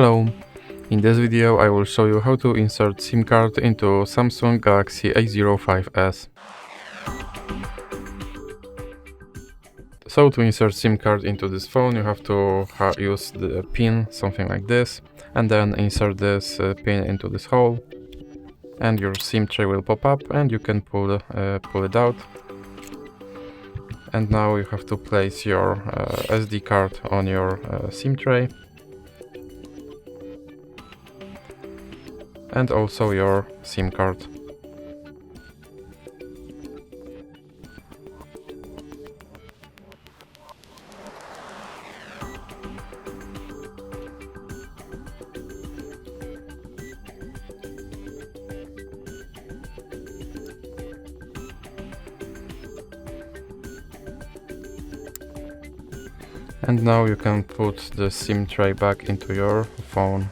Hello, in this video I will show you how to insert SIM card into Samsung Galaxy A05S. So to insert SIM card into this phone you have to use the pin, something like this, and then insert this pin into this hole and your SIM tray will pop up and you can pull it out. And now you have to place your SD card on your SIM tray. And also your SIM card. And now you can put the SIM tray back into your phone.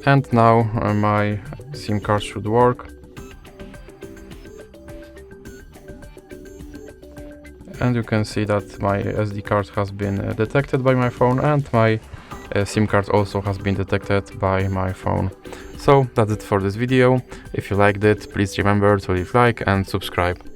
And now my SIM card should work. And you can see that my SD card has been detected by my phone and my SIM card also has been detected by my phone. So that's it for this video. If you liked it, please remember to leave a like and subscribe.